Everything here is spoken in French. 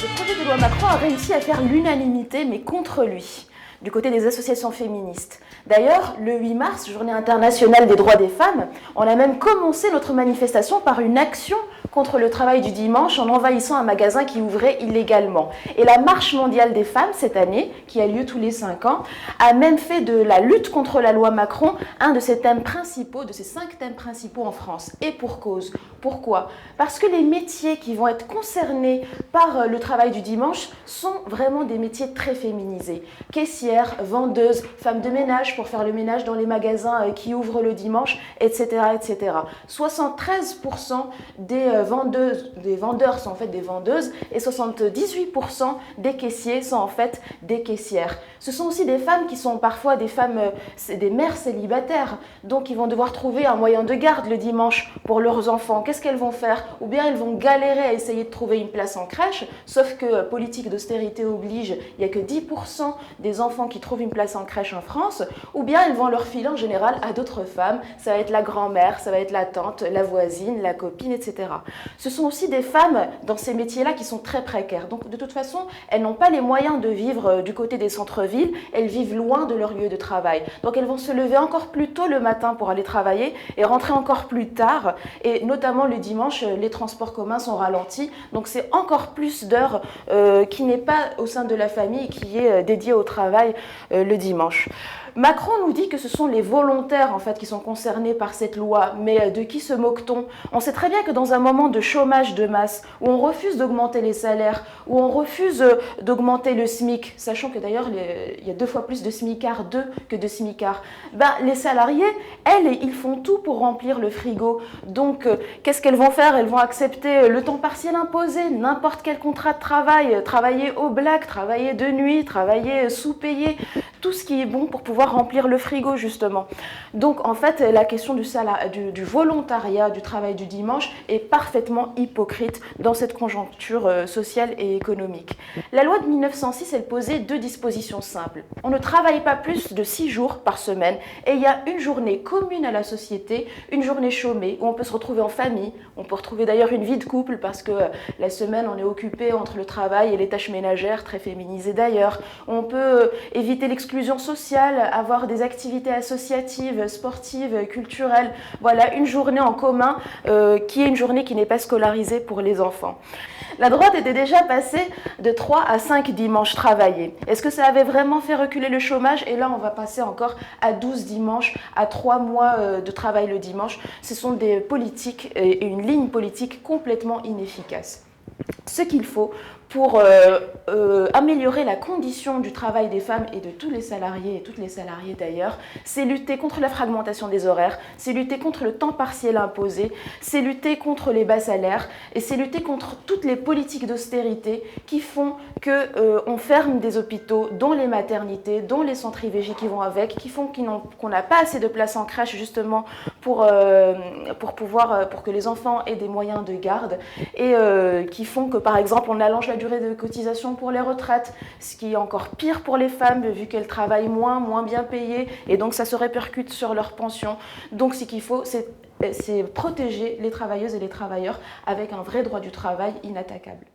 Le projet de loi Macron a réussi à faire l'unanimité, mais contre lui, du côté des associations féministes. D'ailleurs, le 8 mars, journée internationale des droits des femmes, on a même commencé notre manifestation par une action contre le travail du dimanche en envahissant un magasin qui ouvrait illégalement. Et la Marche mondiale des femmes, cette année, qui a lieu tous les 5 ans, a même fait de la lutte contre la loi Macron un de ses thèmes principaux, de ses 5 thèmes principaux en France. Et pour cause. Pourquoi? Parce que les métiers qui vont être concernés par le travail du dimanche sont vraiment des métiers très féminisés. Caissière, vendeuse, femme de ménage pour faire le ménage dans les magasins qui ouvrent le dimanche, etc. etc. 73% des vendeurs sont en fait des vendeuses et 78% des caissiers sont en fait des caissières. Ce sont aussi des femmes qui sont parfois des mères célibataires, donc ils vont devoir trouver un moyen de garde le dimanche pour leurs enfants. Qu'est-ce qu'elles vont faire? Ou bien elles vont galérer à essayer de trouver une place en crèche, sauf que politique d'austérité oblige, il n'y a que 10% des enfants qui trouvent une place en crèche en France, ou bien elles vont leur filer en général à d'autres femmes, ça va être la grand-mère, ça va être la tante, la voisine, la copine, etc. Ce sont aussi des femmes dans ces métiers-là qui sont très précaires. Donc de toute façon, elles n'ont pas les moyens de vivre du côté des centres-villes, elles vivent loin de leur lieu de travail. Donc elles vont se lever encore plus tôt le matin pour aller travailler et rentrer encore plus tard. Et notamment le dimanche, les transports communs sont ralentis. Donc c'est encore plus d'heures qui n'est pas au sein de la famille, qui est dédiée au travail le dimanche. Macron nous dit que ce sont les volontaires en fait qui sont concernés par cette loi, mais de qui se moque-t-on? On sait très bien que dans un moment de chômage de masse, où on refuse d'augmenter les salaires, où on refuse d'augmenter le SMIC, sachant que d'ailleurs il y a 2 fois plus de SMICards que de SMICards, les salariés, elles, ils font tout pour remplir le frigo. Donc qu'est-ce qu'elles vont faire? Elles vont accepter le temps partiel imposé, n'importe quel contrat de travail, travailler au black, travailler de nuit, travailler sous-payé, tout ce qui est bon pour pouvoir remplir le frigo justement. Donc en fait la question du volontariat, du travail du dimanche est parfaitement hypocrite dans cette conjoncture sociale et économique. La loi de 1906, elle posait 2 dispositions simples. On ne travaille pas plus de 6 jours par semaine et il y a une journée commune à la société, une journée chômée où on peut se retrouver en famille, on peut retrouver d'ailleurs une vie de couple parce que la semaine on est occupé entre le travail et les tâches ménagères, très féminisées d'ailleurs. On peut éviter l'exclusion sociale, avoir des activités associatives, sportives, culturelles. Voilà, une journée en commun qui est une journée qui n'est pas scolarisée pour les enfants. La droite était déjà passée de 3 à 5 dimanches travaillés. Est-ce que ça avait vraiment fait reculer le chômage? Et là, on va passer encore à 12 dimanches, à 3 mois de travail le dimanche. Ce sont des politiques et une ligne politique complètement inefficace. Ce qu'il faut pour améliorer la condition du travail des femmes et de tous les salariés et toutes les salariées d'ailleurs, c'est lutter contre la fragmentation des horaires, c'est lutter contre le temps partiel imposé, c'est lutter contre les bas salaires et c'est lutter contre toutes les politiques d'austérité qui font qu'on ferme des hôpitaux, dont les maternités, dont les centres IVG qui vont avec, qui font qu'on n'a pas assez de places en crèche justement pour que les enfants aient des moyens de garde et qui font que par exemple on allonge la durée de cotisation pour les retraites, ce qui est encore pire pour les femmes vu qu'elles travaillent moins bien payées et donc ça se répercute sur leur pension. Donc ce qu'il faut, c'est protéger les travailleuses et les travailleurs avec un vrai droit du travail inattaquable.